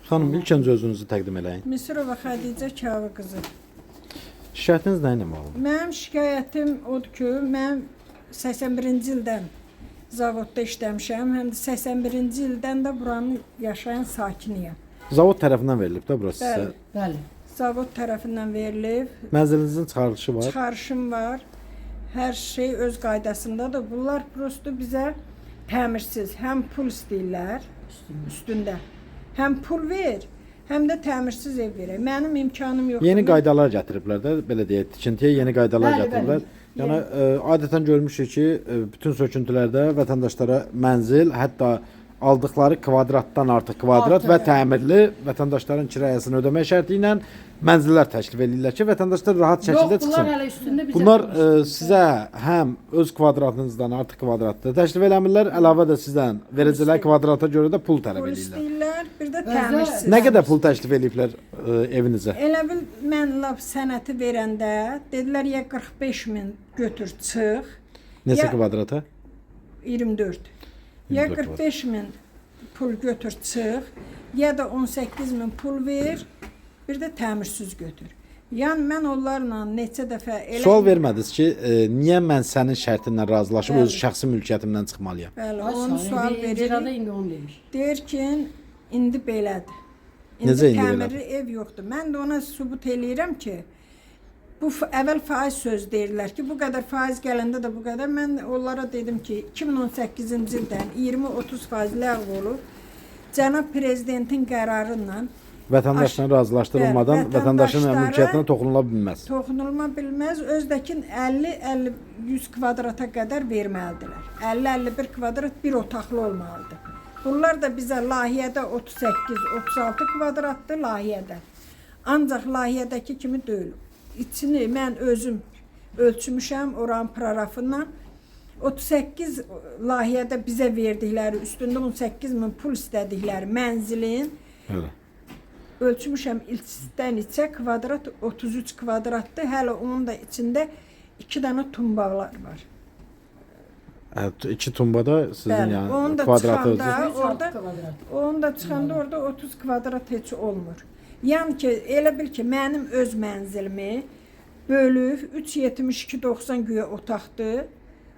Xanım, ilk öncə özünüzü təqdim eləyin. Misirova Xədicə Kavı qızı. Şikayətiniz nə ilə bağlıdır? Mənim şikayətim odur ki, mən 81-ci ildən zavodda işləmişəm. Həm də 81-ci ildən də buranın yaşayan sakiniyəm. Zavod tərəfindən verilib də burası sizə. Bəli. Zavod tərəfindən verilib. Mənzilinizin çıxarılışı var. Çıxarışım var. Hər şey öz qaydasındadır. Bunlar prosto bizə təmirsiz, həm pul istəyirlər üstündə. Həm pul ver, həm də təmirsiz ev verir. Mənim imkanım yoxdur. Yeni qaydalar gətiriblər də, belə deyək, tikintiyə yeni qaydalar gətiriblər. Yəni adətən görmüşük ki, bütün söküntülərdə vətəndaşlara mənzil, hətta aldıqları kvadratdan artıq kvadrat və təmirli vətəndaşların kirayəsini ödəmək şərti ilə mənzillər təklif edirlər ki, vətəndaşlar rahat şəkildə çıxsın. Bunlar hələ üstündə bizə. Bunlar sizə həm öz kvadratınızdan artıq kvadratda təklif eləmirlər, əlavə də sizdən verəcəkləri kvadrata görə də pul tələb Pul edirlər. istəyirlər, bir də təmirsiz. Nə qədər pul təklif ediblər evinizə? Elə bil mən lap sənəti verəndə dedilər ya 45 min götür çıx. Neçə Ya- kvadrata? 24. Ya 24 45 min pul götür çıx, ya da 18 min pul ver, bir də təmirsiz götür. Yəni mən onlarla neçə dəfə elə Sual vermədiniz ki, niyə mən sənin şərtindən razılaşıb Bəli. öz şəxsi mülkiyyətimdən çıxmalıyam? Bəli, Ay, onu saniyə, sual bir icrada verir. indi onu demiş. Deyir ki, indi belədir. İndi Necə indi təmirli ev yoxdur. Mən də ona sübut eləyirəm ki, bu əvvəl faiz söz deyirlər ki, bu qədər faiz gələndə də bu qədər. Mən onlara dedim ki, 2018-ci ildən 20-30% ləğv olub. Cənab prezidentin qərarı ilə Vətəndaşla razılaşdırılmadan Bəli, vətəndaşın vətəndaşlara- mülkiyyətinə toxunula bilməz. toxunulma bilməz, özdəkin 50-100 kvadrata qədər verməlidirlər. 50-51 kvadrat bir otaqlı olmalıdır. Bunlar da bizə layihədə 38-36 kvadratdır layihədə. Ancaq layihədəki kimi deyil. İçini mən özüm ölçmüşəm oranın proqramından. 38 layihədə bizə verdikləri, üstündə 18 min pul istədikləri mənzilin Elə. ölçmüşəm içdən içə kvadrat 33 kvadratdır. Hələ onun da içində 2 dənə tumbaqlar var. Evet, 2 tumbada sizin Bəli, yəni onun da kvadratınız. çıxanda 106 orada kvadrat. onun da çıxanda orada 30 kvadrat heç olmur. Yəni ki, elə bil ki, mənim öz mənzilimi bölüb 3.72.90 güya otaqdır.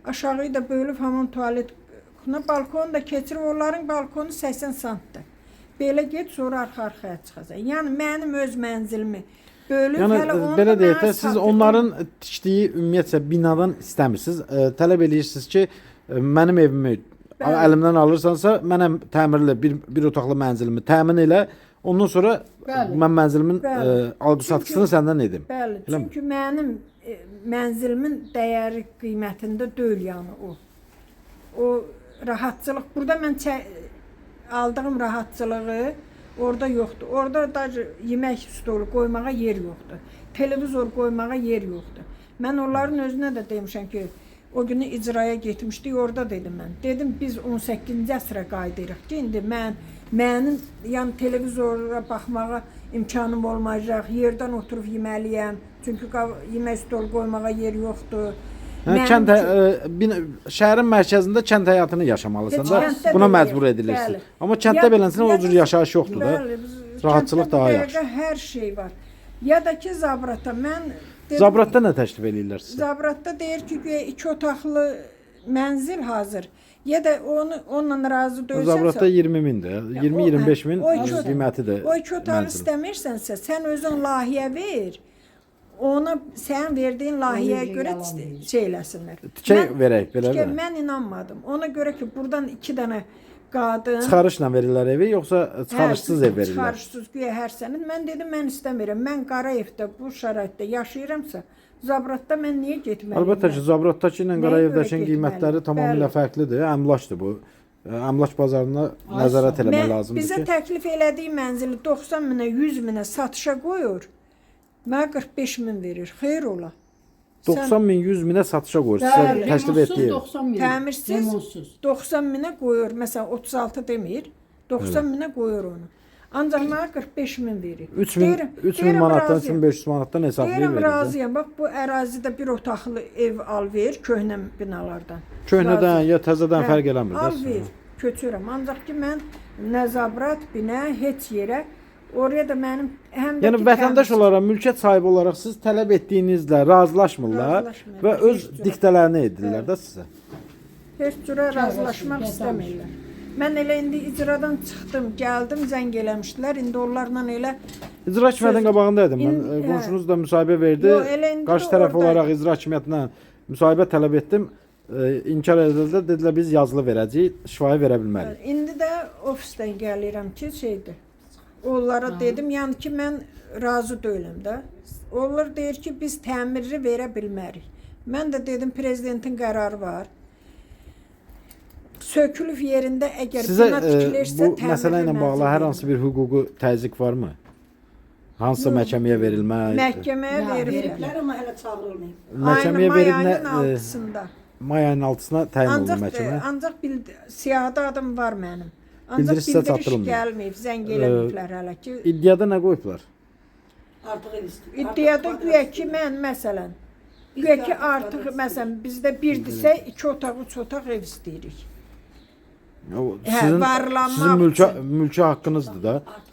Aşağı da bölüb hamam tualet, balkonu da keçirib, onların balkonu 80 santdır. Belə get, sonra arxa-arxaya çıxacaq. Yəni mənim öz mənzilimi bölüb Yəni hələ onu belə da deyək mənə də siz satıb. onların tikdiyi ümumiyyətcə binadan istəmirsiniz. Tələb eləyirsiniz ki, mənim evimi Bəli. əlimdən alırsansa, mənəm təmirli bir otaqlı mənzilimi təmin elə. Ondan sonra Bəli. mən mənzilimin Bəli. alqı-satqısını səndən edim. Bəli, Eləmi? çünki mənim mənzilimin dəyəri qiymətində deyil yəni o. O rahatçılıq, burada mən aldığım rahatçılığı orada yoxdur. Orada da yemək stolu qoymağa yer yoxdur. Televizor qoymağa yer yoxdur. Mən onların özünə də demişəm ki, o günü icraya getmişdik, orada dedim mən. Dedim biz 18-ci əsrə qayıdırıq ki, indi mənim yəni televizora baxmağa imkanım olmayacaq, yerdən oturub yeməliyəm. Çünki yemək stolu qoymağa yer yoxdur. Kənd şəhərin mərkəzində kənd həyatını yaşamalısan Heç da kənddə buna də məcbur yox, edilirsən. bəli. Amma kənddə beləsinə o cür yaşayış yoxdur da. Bəli, biz Rahatçılıq kənddə daha bu yaxşı. dəqiqə hər şey var. Ya da ki Zabrata mən dedim, Zabratda nə təklif eləyirlər sizə? Zabratda deyir ki, güya 2 otaqlı mənzil hazır. Ya da onunla razı deyilsənsə, Zabratda 20 mindir. 20-25 min o iki otaq- qiymətidir. O 2 otağı mənzilin. istəmirsənsə, sən özün layihə ver. Ona sən verdiyin layihəyə Onu görə yalan deyir. şey eləsinlər. Tikə verək belə tikə, də. mən inanmadım. Ona görə ki, buradan 2 dənə qadın Çıxarışla verirlər evi, yoxsa çıxarışsız ev verirlər? Çıxarışsız güya hər sənə. Mən dedim, mən istəmirəm. Mən Qarayevdə bu şəraitdə yaşayıramsa, Zabratda mən niyə getməliyəm? Əlbəttə ki, Zabratdakı ilə Nəyə Qarayevdəkin görə qiymətləri getməli? tamamilə Bəli. fərqlidir. Əmlakdır bu. Əmlak bazarına nəzarət eləmək lazımdır Bizə ki, təklif elədiyi mənzili 90 minə, 100 minə satışa qoyur. Mənə 45 min verir. Xeyr ola. 90 min 100 minə satışa qoyur. Sizə Bəli, təklif remontsuz etdiyi. 90 min. Təmirsiz Remontsuz. 90 minə qoyur. Məsələn 36 demir. 90 minə qoyur onu. Ancaq mənə 45 min verir. 3 min Deyirəm, manatdan razıyam. 3500 manatdan hesablayıb Deyirəm verir. razıyam. Bax bu ərazidə bir otaqlı ev al ver köhnə binalardan. Köhnədən Razıyam. ya təzədən Hə, fərq eləmir də. Al ver, köçürəm. Ancaq ki mən nə zabrat, binə, heç yerə. Oraya da mənim həm də Yəni ki, vətəndaş təmiz- olaraq, mülkiyyət sahibi olaraq siz tələb etdiyinizlə razılaşmırlar Razılaşmırlar. və öz Heç cürə. diktələrini edirlər də sizə. heç cürə razılaşmaq istəmirlər. Mən elə indi icradan çıxdım, gəldim, zəng eləmişdilər. İndi onlarla elə İcra hakimiyyətinin Söz- qabağındaydım mən. İn- Qonşunuz da müsahibə verdi. Yo, elə indi Qarşı də tərəf oradaydı. olaraq icra hakimiyyətinə müsahibə tələb etdim. İnkar edildilər. Dedilər biz yazılı verəcəyik, şifahi verə bilmərik. İndi də ofisdən gəlirəm ki, şeydir. Onlara dedim, yəni ki, mən razı deyiləm də. Onlar deyir ki, biz təmirli verə bilmərik. Mən də dedim, prezidentin qərarı var. Sökülüb yerində əgər Sizə bina tikilirsə, bu məsələ ilə bağlı hər hansı bir hüquqi təzyiq varmı? Hansısa məhkəməyə verilmək, məhkəməyə veriblər. Veriblər amma hələ çağırılmayıb. məhkəməyə May verilmə ayının 6-sında. may ayının 6-sına təyin olundu Ancaq məhkəmə. ancaq siyahıda adım var mənim. Ancaq Bildiriş sizə bildiriş çatdırılmayıb. gəlməyib, zəng eləməyiblər hələ ki. İddiada nə qoyublar? Artıq ev istəyir. İddiada güya ki, mən məsələn, güya ki, artıq məsələn bizdə birdirsə 2 otaq, 3 otaq ev istəyirik. O, Hə, varlanmaq sizin mülki, üçün. mülki haqqınızdır da. Artıq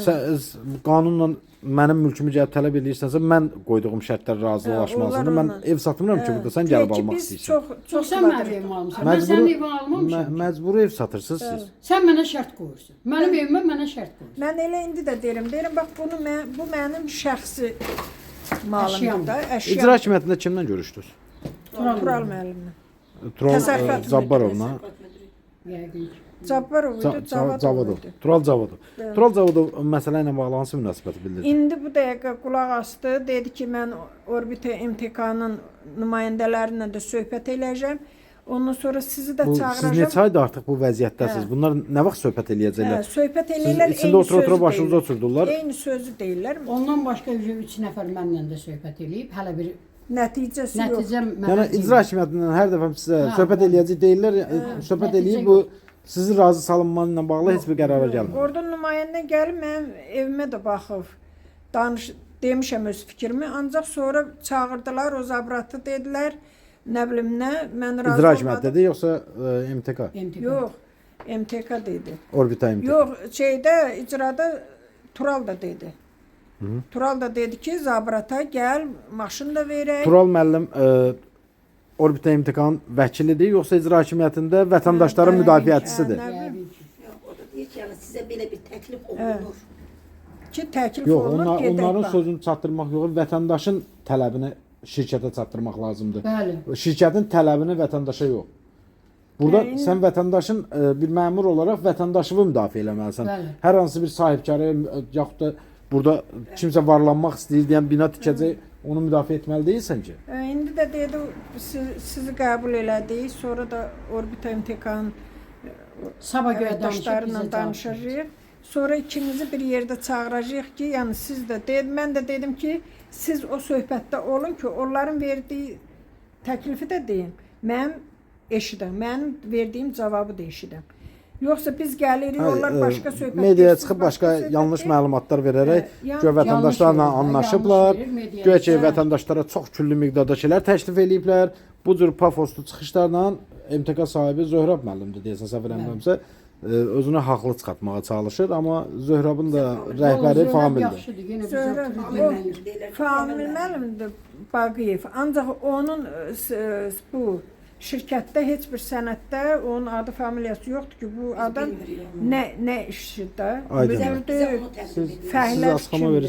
Sən qanunla mənim mülkümü gəlib tələb edirsənsə, mən qoyduğum şərtlər razılaşmasını mən onunla- ev satmıram ki, burada sən gəlib almaq Biz istəyirsən. çox Sən mənim evimi almısan. Mən Məcburi- sənin evini almamışam. Məcburi ev satırsınız siz. Sən mənə şərt qoyursun. Mənim evimə mənə şərt qoyursun. Mən elə indi də deyirəm bax bu mənim şəxsi malımdır da, əşyam. İcra hakimiyyətində kimlə görüşdünüz? Tural müəllimlə. Tural Təsərrüfat Cabbarovla. Yəqin ki. Cabbarov idi, Cavodov. Cavadov idi. Tural Cavodov. Tural Cavodov məsələ ilə bağlı hansı münasibəti bildirdi? İndi bu dəqiqə qulaq asdı, dedi ki, mən Orbita MTK-nın nümayəndələrlə də söhbət eləyəcəm. Ondan sonra sizi də Bu, siz çağıracağam. neçə aydır artıq bu vəziyyətdəsiniz? Bunlar nə vaxt söhbət eləyəcəklər? Söhbət Siz eləyirlər, içində otura-otura başınıza oturdular. Eyni sözü deyirlər. Ondan başqa 3 nəfər mənlə də söhbət eləyib. Hələ bir Nəticəsi yox. nəticə mənə Yəni icra hakimiyyətindən hər dəfə sizə söhbət eləyəcək deyirlər, söhbət nəticə eləyib bu sizi razı salınmanı ilə bağlı heç bir qərara gəlmir. Oradan nümayəndə gəlib mənim evimə də baxıb demişəm öz fikrimi, ancaq sonra çağırdılar, o zabratı dedilər, nə bilim nə, mən razı İcra hakimiyyətidir yoxsa MTK? Yox, MTK dedi. Orbita MTK. Yox, şeydə icrada Tural da dedi. Tural da dedi ki, zabrata gəl, maşın da verək. Tural müəllim Orbita MTK-nın vəkilidir yoxsa icra hakimiyyətində vətəndaşların müdafiəçisidir? Yəqin ki. yox, o da deyir ki, yəni sizə belə bir təklif olunur. Ki, təklif Yox, olunur, gedək onların bax. sözünü çatdırmaq yox, vətəndaşın tələbini şirkətə çatdırmaq lazımdır. Bəli. Şirkətin tələbini vətəndaşa yox. Burada Yəni- sən vətəndaşın bir məmur olaraq vətəndaşını müdafiə eləməlisən. Bəli. Hər hansı bir sahibkarı yaxud da burada kimsə varlanmaq istəyir deyən bina tikəcək, onu müdafiə etməli deyilsən ki. İndi də dedi, sizi qəbul elədik, sonra da Orbita MTK-nın Sabah görə əməkdaşlarla danışacağıq. danışacağıq. Sonra ikinizi bir yerdə çağıracağıq ki, yəni siz də mən də dedim ki, siz o söhbətdə olun ki, onların verdiyi təklifi də deyin. Mənim eşidən, mənim verdiyim cavabı da eşidən. Yoxsa biz gəlirik, onlar başqa söhbət Mediaya deyir, siz çıxıb başqa söhbət yanlış deyir. məlumatlar verərək Hə, güya vətəndaşlarla yanlış verir, anlaşıblar. yanlış verir, mediaya. Güya ki Hə. vətəndaşlara çox küllü miqdarda şeylər təklif eləyiblər. Bu cür pafoslu çıxışlarla MTK sahibi Zöhrab müəllimdir deyəsən səhv eləmirəmsə, özünü haqlı çıxartmağa çalışır, amma Zöhrabın da rəhbəri Famildir. Yaxşıdır, yenə biz Zöhrə, oturub Famil müəllimdir Baqıyev. Ancaq onun bu şirkətdə heç bir sənəddə onun adı familiyası yoxdur ki, bu adam nə işidir də. Aydın. Müdür Bizə deyil, onu təklif edir. fəhlə Siz açıqlama kimdir? verirsiniz.